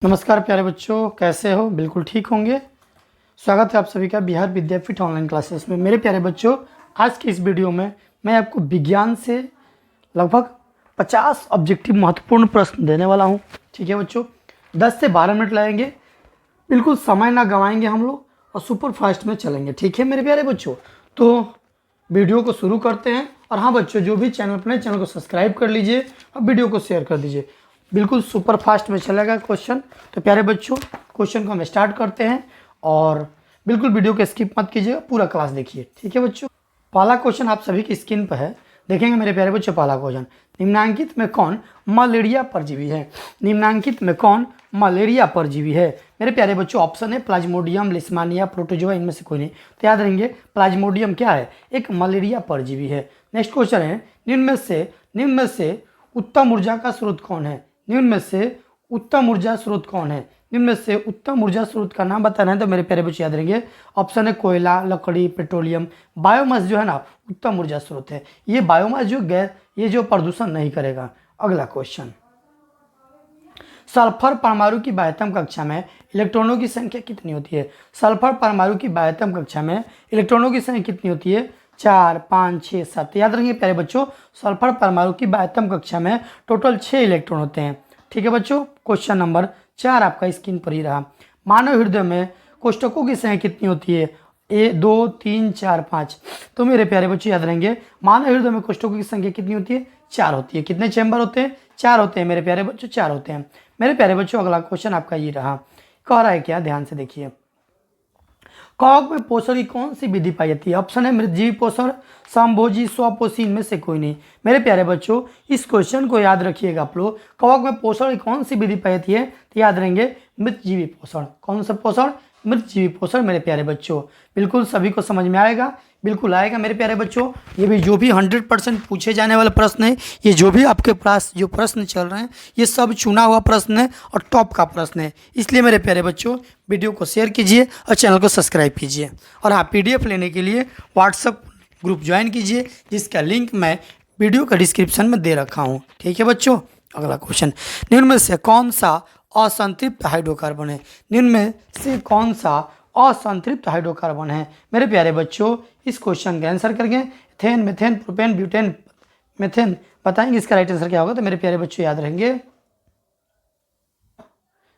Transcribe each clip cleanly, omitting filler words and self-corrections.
नमस्कार प्यारे बच्चों, कैसे हो? बिल्कुल ठीक होंगे। स्वागत है आप सभी का बिहार विद्यापीठ ऑनलाइन क्लासेस में। मेरे प्यारे बच्चों, आज की इस वीडियो में मैं आपको विज्ञान से लगभग 50 ऑब्जेक्टिव महत्वपूर्ण प्रश्न देने वाला हूं। ठीक है बच्चों, 10 से 12 मिनट लगेंगे। बिल्कुल समय ना गंवाएंगे हम लोग और सुपर फास्ट में चलेंगे। ठीक है मेरे प्यारे बच्चों, तो वीडियो को शुरू करते हैं। और हाँ बच्चों, जो भी चैनल पर नए, चैनल को सब्सक्राइब कर लीजिए और वीडियो को शेयर कर दीजिए। बिल्कुल सुपर फास्ट में चलेगा क्वेश्चन। तो प्यारे बच्चों, क्वेश्चन को हम स्टार्ट करते हैं और बिल्कुल वीडियो को स्किप मत कीजिएगा, पूरा क्लास देखिए। ठीक है बच्चों, पहला क्वेश्चन आप सभी की स्क्रीन पर है, देखेंगे मेरे प्यारे बच्चों। पहला क्वेश्चन, निम्नांकित में कौन मलेरिया परजीवी है? निम्नांकित में कौन मलेरिया परजीवी है? मेरे प्यारे बच्चों, ऑप्शन है प्लाज्मोडियम, लिस्मानिया, प्रोटोजोआ, इनमें से कोई नहीं। तो याद रहेंगे प्लाज्मोडियम क्या है? एक मलेरिया परजीवी है। नेक्स्ट क्वेश्चन है, निम्न में से उत्तम ऊर्जा का स्रोत कौन है? निम्न में से उत्तम ऊर्जा स्रोत कौन है? निम्न में से उत्तम ऊर्जा स्रोत का नाम बताना है। तो मेरे प्यारे बच्चे याद रहेंगे, ऑप्शन है कोयला, लकड़ी, पेट्रोलियम। बायोमास जो है ना, उत्तम ऊर्जा स्रोत है। ये बायोमास जो गैस, ये जो प्रदूषण नहीं करेगा। अगला क्वेश्चन, सल्फर परमाणु की बाह्यतम कक्षा में इलेक्ट्रॉनों की संख्या कितनी होती है? सल्फर परमाणु की बाह्यतम कक्षा में इलेक्ट्रॉनों की संख्या कितनी होती है? 4, 5, 6, 7। याद रखिए प्यारे बच्चों, सल्फर परमाणु की बाह्यतम कक्षा में टोटल 6 इलेक्ट्रॉन होते हैं। ठीक है बच्चों, क्वेश्चन नंबर 4 आपका स्क्रीन पर ही रहा। मानव हृदय में कोष्ठकों की संख्या कितनी होती है? 2, 3, 4, 5। तो मेरे प्यारे बच्चों याद रहेंगे, मानव हृदय में कोष्ठकों की संख्या कितनी होती है? 4 होती है। कितने चैम्बर होते हैं? 4 होते हैं मेरे प्यारे बच्चों, 4 होते हैं। मेरे प्यारे बच्चों, अगला क्वेश्चन आपका ये रहा, कह रहा है क्या, ध्यान से देखिए। कवक में पोषण की कौन सी विधि पाई जाती है? ऑप्शन है मृतजीवी पोषण, समभोजी, स्वपोषी, इनमें से कोई नहीं। मेरे प्यारे बच्चों, इस क्वेश्चन को याद रखिएगा आप लोग। कवक में पोषण की कौन सी विधि पाई जाती है? तो याद रहेंगे मृतजीवी पोषण। कौन सा पोषण? मृतजीवी पोषण। मेरे प्यारे बच्चों, बिल्कुल सभी को समझ में आएगा, बिल्कुल आएगा मेरे प्यारे बच्चों। ये भी जो भी 100% पूछे जाने वाला प्रश्न है, ये जो भी आपके पास जो प्रश्न चल रहे हैं, ये सब चुना हुआ प्रश्न है और टॉप का प्रश्न है। इसलिए मेरे प्यारे बच्चों, वीडियो को शेयर कीजिए और चैनल को सब्सक्राइब कीजिए। और हाँ, PDF लेने के लिए व्हाट्सएप ग्रुप ज्वाइन कीजिए, जिसका लिंक मैं वीडियो का डिस्क्रिप्शन में दे रखा हूँ। ठीक है बच्चों, अगला क्वेश्चन, निम्न में से कौन सा असंतृप्त हाइड्रोकार्बन है? निम्न में से कौन सा असंतृप्त हाइड्रोकार्बन है? मेरे प्यारे बच्चों, इस क्वेश्चन का आंसर करके ethane, methane, propane, butane, methane बताएंगे इसका राइट आंसर क्या होगा। तो मेरे प्यारे बच्चों याद रहेंगे,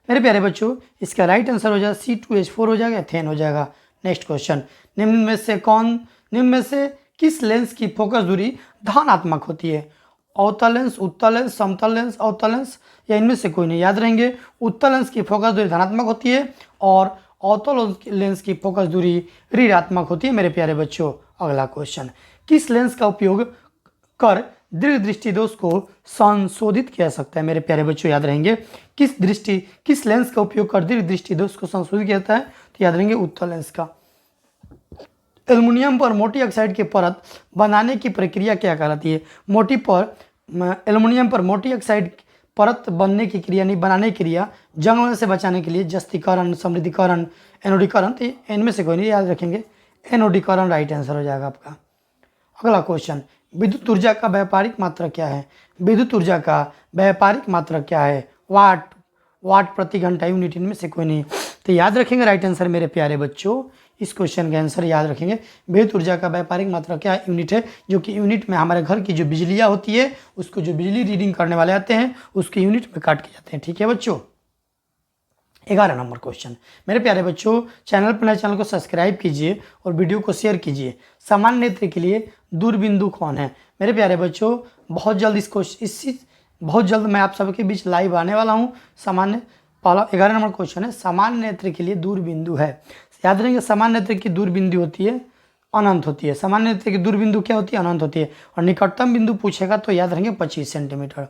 मेरे प्यारे बच्चों, इसका राइट आंसर हो जाएगा C2H4 हो जाएगा, एथेन हो जाएगा। नेक्स्ट क्वेश्चन, निम्न में से किस लेंस की फोकस दूरी धनात्मक होती है? अवतल लेंस, उत्तल लेंस, समतल लेंस, अवतल लेंस, या इनमें से कोई नहीं। याद रहेंगे, उत्तल लेंस की फोकस दूरी धनात्मक होती है और अवतल लेंस की फोकस दूरी ऋणात्मक होती है। मेरे प्यारे बच्चों, अगला क्वेश्चन, किस लेंस का उपयोग कर दीर्घ दृष्टि दोष को संशोधित किया जा सकता है? मेरे प्यारे बच्चों याद रहेंगे, किस लेंस का उपयोग कर दीर्घ दृष्टि दोष को संशोधित किया जाता है? तो याद रहेंगे उत्तल लेंस का। एल्युमिनियम पर मोटी ऑक्साइड की परत बनाने की प्रक्रिया क्या कहलाती है? एल्युमिनियम पर मोटी ऑक्साइड परत बनने की क्रिया, नहीं बनाने की क्रिया, जंग होने से बचाने के लिए जस्तीकरण, समृद्धीकरण, एनोडीकरण। तो इनमें से कोई नहीं, याद रखेंगे एनोडीकरण राइट आंसर हो जाएगा आपका। अगला क्वेश्चन, विद्युत ऊर्जा का व्यापारिक मात्रक क्या है? विद्युत ऊर्जा का व्यापारिक मात्रक क्या है? वाट प्रति घंटा, यूनिट, इनमें से कोई नहीं। तो याद रखेंगे राइट आंसर मेरे प्यारे बच्चों, इस क्वेश्चन का आंसर याद रखेंगे, विद्युत ऊर्जा का व्यापारिक मात्रक क्या है? यूनिट है, जो कि यूनिट में हमारे घर की जो बिजलियाँ होती है, उसको जो बिजली रीडिंग करने वाले आते हैं, उसके यूनिट में काट के जाते हैं। ठीक है बच्चों, 11 नंबर क्वेश्चन, मेरे प्यारे बच्चों, चैनल पर नए, चैनल को सब्सक्राइब कीजिए और वीडियो को शेयर कीजिए। सामान्य नेत्र के लिए दूरबिंदु कौन है? मेरे प्यारे बच्चों, बहुत जल्द मैं आप सबके बीच लाइव आने वाला हूँ। पहला 11 नंबर क्वेश्चन है, सामान्य नेत्र के लिए दूरबिंदु है। याद रखेंगे, सामान्य नेत्र की दूरबिंदु होती है अनंत होती है। सामान्य नेत्र की दूरबिंदु क्या होती है? अनंत होती है। और निकटतम बिंदु पूछेगा तो याद रखेंगे 25 सेंटीमीटर।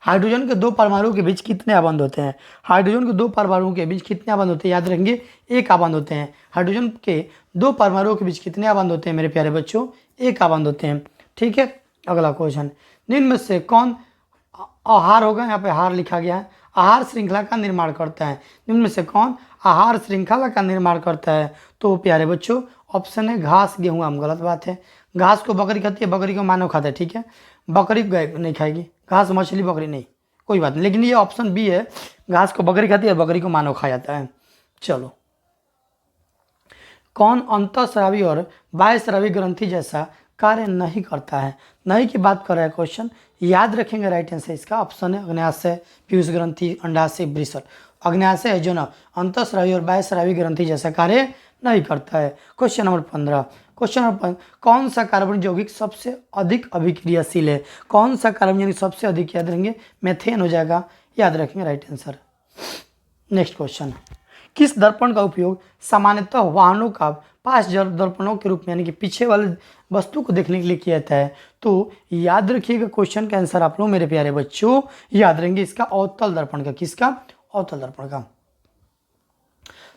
हाइड्रोजन के 2 परमाणुओं के बीच कितने आबंध होते हैं? हाइड्रोजन के 2 परमाणुओं के बीच कितने आबंध होते हैं? याद रखेंगे 1 आबंध होते हैं। हाइड्रोजन के 2 परमाणुओं के बीच कितने आबंध होते हैं? मेरे प्यारे बच्चों, 1 आबंध होते हैं। ठीक है, अगला क्वेश्चन, निम्न में से कौन आहार होगा? यहाँ पे आहार लिखा गया है, आहार श्रृंखला का निर्माण करता है। निम्न में से कौन आहार श्रृंखला का निर्माण करता है? तो प्यारे बच्चों, ऑप्शन है घास, गेहूँ, आम। गलत बात है, घास को बकरी खाती है, बकरी को मानव खाता है। ठीक है, बकरी गाय नहीं खाएगी, घास मछली बकरी नहीं, कोई बात नहीं, लेकिन ये ऑप्शन बी है, घास को बकरी खाती है, बकरी को मानव खा जाता है। चलो, कौन अंतःस्रावी और बाह्यस्रावी ग्रंथि जैसा कार्य नहीं करता है? नहीं की बात कर रहा है क्वेश्चन, याद रखेंगे राइट आंसर इसका ऑप्शन है अग्न्याशय, पीयूष ग्रंथि, अंडाशय, वृषण। अग्न्याशय है जो ना अंतःस्रावी और बाह्यस्रावी ग्रंथि जैसा कार्य नहीं करता है। क्वेश्चन नंबर 15, क्वेश्चन नंबर 15, कौन सा कार्बन यौगिक सबसे अधिक अभिक्रियाशील है? कौन सा कार्बन यौगिक सबसे अधिक, याद रखेंगे मेथेन हो जाएगा, याद रखेंगे राइट आंसर। नेक्स्ट क्वेश्चन, किस दर्पण का उपयोग सामान्यतः वाहनों का पास दर्पणों के रूप में यानी कि पीछे वाले वस्तु को देखने के लिए किया जाता है? तो याद रखिएगा क्वेश्चन का आंसर आप लोग मेरे प्यारे बच्चों याद रहेंगे इसका अवतल दर्पण का। किसका? अवतल दर्पण का।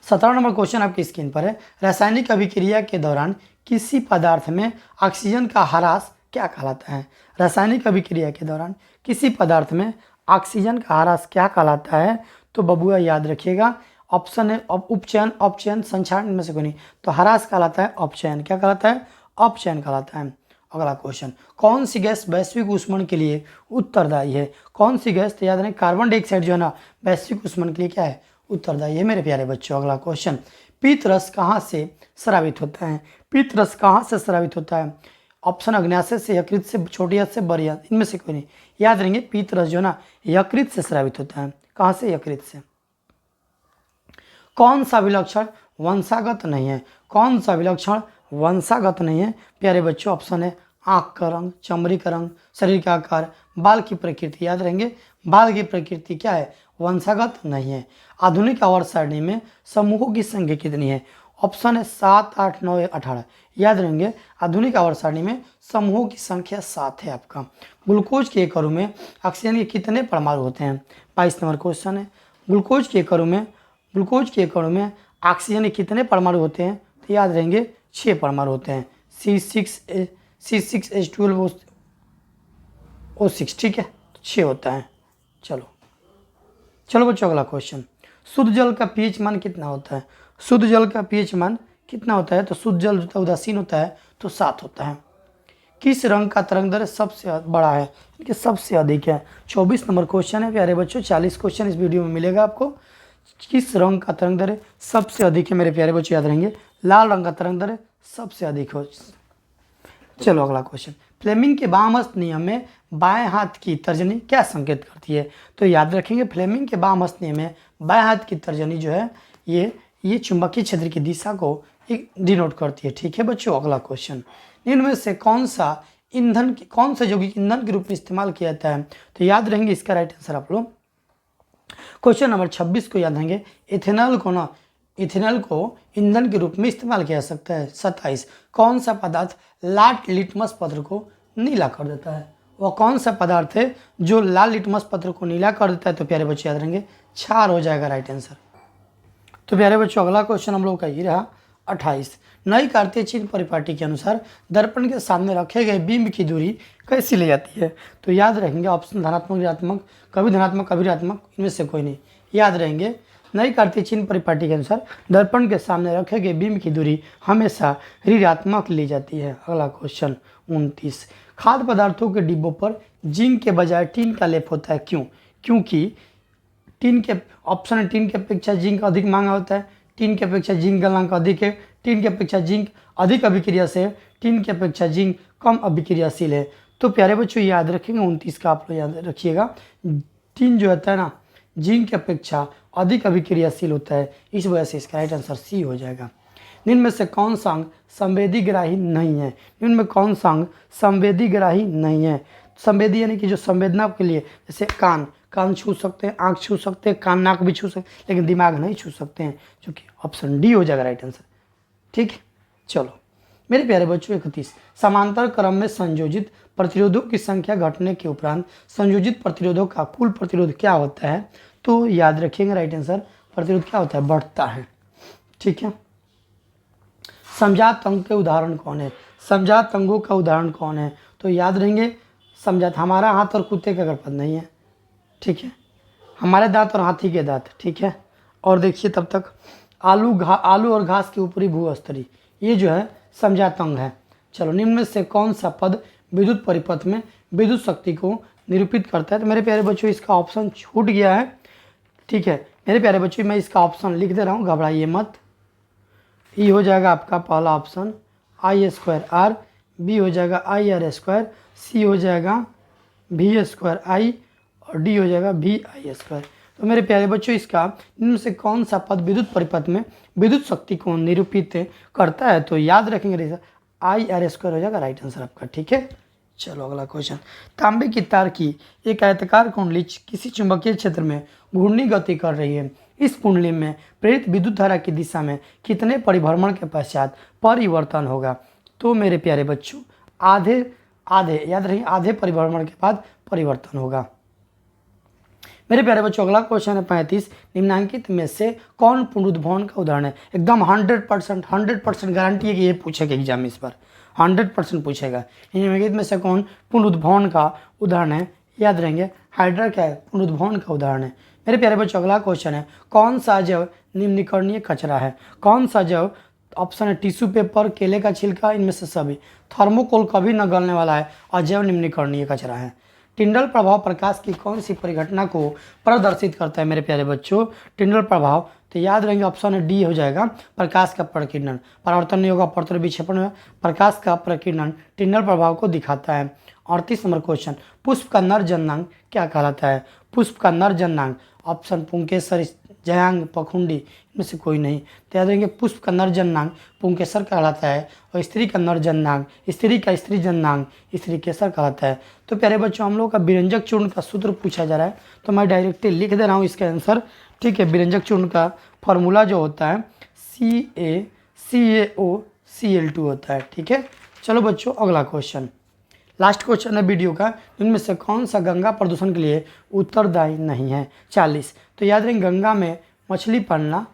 17 नंबर क्वेश्चन आपकी स्क्रीन पर है, रासायनिक अभिक्रिया के दौरान किसी पदार्थ में ऑक्सीजन का ह्रास क्या कहलाता है? रासायनिक अभिक्रिया के दौरान किसी पदार्थ में ऑक्सीजन का ह्रास क्या कहलाता है? तो बबुआ याद रखिएगा ऑप्शन है उपचयन, अपचयन, संक्षारण, इनमें से कोई नहीं। तो ह्रास कहलाता है अपचयन। क्या कहलाता है? अपचयन कहलाता है। अगला क्वेश्चन, कौन सी गैस वैश्विक ऊष्मन के लिए उत्तरदायी है? कौन सी गैस? तो याद रखें कार्बन डाइऑक्साइड जो है ना वैश्विक ऊष्मन के लिए क्या है? उत्तरदायी है मेरे प्यारे बच्चों। अगला क्वेश्चन, पीत रस कहाँ से स्रावित होता है? पीत रस कहाँ से स्रावित होता है? ऑप्शन अग्न्याशय से, यकृत से, छोटी आंत से, बड़ी आंत, इनमें से कोई नहीं। याद रहेंगे पीत रस जो ना यकृत से स्रावित होता है। कहाँ से? यकृत से। कौन सा विलक्षण वंशागत नहीं है? कौन सा विलक्षण वंशागत नहीं है प्यारे बच्चों? ऑप्शन है आँख का रंग, चमड़ी का रंग, शरीर का आकार, बाल की प्रकृति। याद रहेंगे बाल की प्रकृति क्या है? वंशागत नहीं है। आधुनिक आवर्त सारणी में समूहों की संख्या कितनी है? ऑप्शन है 7, 8, 9 या 18। याद रहेंगे आधुनिक आवर्त सारणी में समूहों की संख्या 7 है आपका। ग्लूकोज के एक अणु में ऑक्सीजन के कितने परमाणु होते हैं? 22 नंबर क्वेश्चन है। ग्लूकोज के एक अणु में ऑक्सीजन के कितने परमाणु होते हैं? तो याद रहेंगे 6 परमाणु होते हैं। C6H12O6, ठीक है, तो 6 होता है। चलो बच्चों अगला क्वेश्चन, शुद्ध जल का पीएच मान कितना होता है? शुद्ध जल का पीएच मान कितना होता है? तो शुद्ध जल होता है उदासीन होता है तो 7 होता है। किस रंग का तरंगदैर्घ्य सबसे बड़ा है? कि सबसे अधिक है। 24 नंबर क्वेश्चन है प्यारे बच्चों, 40 क्वेश्चन इस वीडियो में मिलेगा आपको। किस रंग का तरंगदैर्घ्य सबसे अधिक है मेरे प्यारे बच्चों? याद रहेंगे लाल रंग का तरंगदैर्घ्य सबसे अधिक हो। चलो अगला क्वेश्चन, फ्लेमिंग के वामहस्त नियम में बाएं हाथ की तर्जनी क्या संकेत करती है? तो याद रखेंगे फ्लेमिंग के वामहस्त नियम में बाएं हाथ की तर्जनी जो है ये चुंबकीय क्षेत्र की दिशा को डिनोट करती है। ठीक है बच्चों। अगला क्वेश्चन, इनमें से कौन सा यौगिक ईंधन के रूप में इस्तेमाल किया जाता है? तो याद रहेंगे इसका राइट आंसर आप लोग क्वेश्चन नंबर 26 को याद रहेंगे, इथेनॉल को ईंधन के रूप में इस्तेमाल किया जा सकता है। 27, कौन सा पदार्थ लाल लिटमस पत्र को नीला कर देता है? वह कौन सा पदार्थ है जो लाल लिटमस पत्र को नीला कर देता है? तो प्यारे बच्चों याद रहेंगे क्षार हो जाएगा राइट आंसर। तो प्यारे बच्चों अगला क्वेश्चन हम लोग का ये रहा 28, नई कार्तीय चिन्ह परिपाटी के अनुसार दर्पण के सामने रखे गए बिंब की दूरी कैसी ली जाती है? तो याद रहेंगे ऑप्शन धनात्मक, ऋणात्मक, कभी धनात्मक कभी ऋणात्मक, इनमें से कोई नहीं। याद रहेंगे नई कार्तीय चिन्ह परिपाटी के अनुसार दर्पण के सामने रखे गए बिंब की दूरी हमेशा ऋणात्मक ली जाती है। अगला क्वेश्चन 29, खाद्य पदार्थों के डिब्बों पर जिंक के बजाय टिन का लेप होता है, क्यों? क्योंकि टिन के अपेक्षा जिंक अधिक महंगा होता है, टिन की अपेक्षा जिंक गलनांक अधिक है, टिन की अपेक्षा जिंक अधिक अभिक्रियाशील है, टिन की अपेक्षा जिंक कम अभिक्रियाशील है। तो प्यारे बच्चों याद रखेंगे 29 का आप लोग याद रखिएगा, टिन जो होता है ना जिंक की अपेक्षा अधिक अभिक्रियाशील होता है, इस वजह से इसका राइट आंसर सी हो जाएगा। निम्न में से कौन सा अंग संवेदीग्राही नहीं है? निम्न में कौन सा अंग संवेदीग्राही नहीं है? संवेदी यानी कि जो संवेदना के लिए, जैसे कान छू सकते हैं, आँख छू सकते हैं, कान नाक भी छू सकते हैं, लेकिन दिमाग नहीं छू सकते हैं, जो कि ऑप्शन डी हो जाएगा राइट आंसर। ठीक है, चलो मेरे प्यारे बच्चों 31, समांतर क्रम में संयोजित प्रतिरोधों की संख्या घटने के उपरांत संयोजित प्रतिरोधों का कुल प्रतिरोध क्या होता है? तो याद रखिएगा राइट आंसर प्रतिरोध क्या होता है? बढ़ता है। ठीक है, समजात अंग के उदाहरण कौन है? समजात अंगों का उदाहरण कौन है? तो याद रहेंगे समजात, हमारा हाथ और कुत्ते का गर्भपद नहीं है। ठीक है, हमारे दांत और हाथी के दांत। ठीक है, और देखिए तब तक आलू और घास के ऊपरी भूस्तरी, ये जो है समजात अंग है। चलो निम्न में से कौन सा पद विद्युत परिपथ में विद्युत शक्ति को निरूपित करता है। तो मेरे प्यारे बच्चों इसका ऑप्शन छूट गया है, ठीक है मेरे प्यारे बच्चों, मैं इसका ऑप्शन लिख दे रहा हूँ, घबराइए मत। ई हो जाएगा आपका पहला option I square R, B हो जाएगा आई आर स्क्वायर, सी हो जाएगा भी स्क्वायर आई, और डी हो जाएगा भी आई स्क्वायर। तो मेरे प्यारे बच्चों इसका इनमें से कौन सा पद विद्युत परिपथ में विद्युत शक्ति को निरूपित करता है? तो याद रखेंगे आई आर स्क्वायर हो जाएगा राइट आंसर आपका, ठीक है। चलो अगला क्वेश्चन, तांबे की तार की एक आयताकार कुंडली किसी चुंबकीय क्षेत्र में घूर्णी गति कर रही है। इस कुंडली में प्रेरित विद्युत धारा की दिशा में कितने परिभ्रमण के पश्चात परिवर्तन होगा? तो मेरे प्यारे बच्चों आधे याद रखिए, आधे परिभ्रमण के बाद परिवर्तन होगा। मेरे प्यारे बच्चों अगला क्वेश्चन है 35, निम्नांकित में से कौन पुनरुद्भवन का उदाहरण है? एकदम 100% गारंटी है कि ये पूछेगा एग्जाम में, इस पर 100% पूछेगा। निम्नलिखित में से कौन पुनरुद्भवन का उदाहरण है? याद रहेंगे हाइड्रा क्या है? पुनरुद्भवन का उदाहरण है। मेरे प्यारे बच्चों अगला क्वेश्चन है, कौन सा जैव निम्नीकरणीय कचरा है? कौन सा जैव? ऑप्शन है टिश्यू पेपर, केले का छिलका, इनमें से सभी। थर्मोकोल कभी न गलने वाला है और जैव निम्नीकरणीय कचरा है। टिंडल प्रभाव प्रकाश की कौन सी परिघटना को प्रदर्शित करता है? मेरे प्यारे बच्चों टिंडल प्रभाव, तो याद रहेंगे ऑप्शन है डी हो जाएगा, प्रकाश का प्रकीर्णन। परावर्तन नहीं होगा, अपवर्तन विक्षेपण में प्रकाश का प्रकीर्णन टिंडल प्रभाव को दिखाता है। 38 नंबर क्वेश्चन, पुष्प का नर जननांग क्या कहलाता है? पुष्प का नर जननांग, ऑप्शन पुंकेसर, जयांग, पखुंडी, इनमें से कोई नहीं। तो याद रखेंगे पुष्प का नर जननांग पुंकेसर कहलाता है, और स्त्री का नर जननांग, स्त्री का स्त्री जननांग स्त्री केसर कहलाता है। तो प्यारे बच्चों हम लोग का विरंजक चूर्ण का सूत्र पूछा जा रहा है, तो मैं डायरेक्टली लिख दे रहा हूँ इसका आंसर, ठीक है। विरंजक चूर्ण का फॉर्मूला जो होता है CaCaOCl2 होता है, ठीक है। चलो बच्चों अगला क्वेश्चन, लास्ट क्वेश्चन है वीडियो का, इनमें से कौन सा गंगा प्रदूषण के लिए उत्तरदायी नहीं है? 40। तो याद रखें गंगा में मछली पालना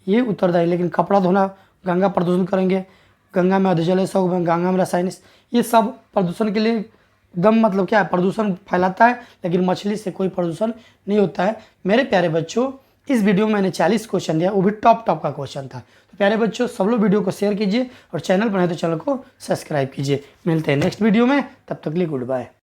ये उत्तरदायी, लेकिन कपड़ा धोना गंगा प्रदूषण करेंगे, गंगा में अधजल शौक, गंगा में रसायन, ये सब प्रदूषण के लिए एकदम मतलब क्या है, प्रदूषण फैलाता है, लेकिन मछली से कोई प्रदूषण नहीं होता है। मेरे प्यारे बच्चों इस वीडियो में मैंने 40 क्वेश्चन दिया, वो भी टॉप का क्वेश्चन था। तो प्यारे बच्चों सब लोग वीडियो को शेयर कीजिए और चैनल पर है तो चैनल को सब्सक्राइब कीजिए। मिलते हैं नेक्स्ट वीडियो में, तब तक के लिए गुड बाय।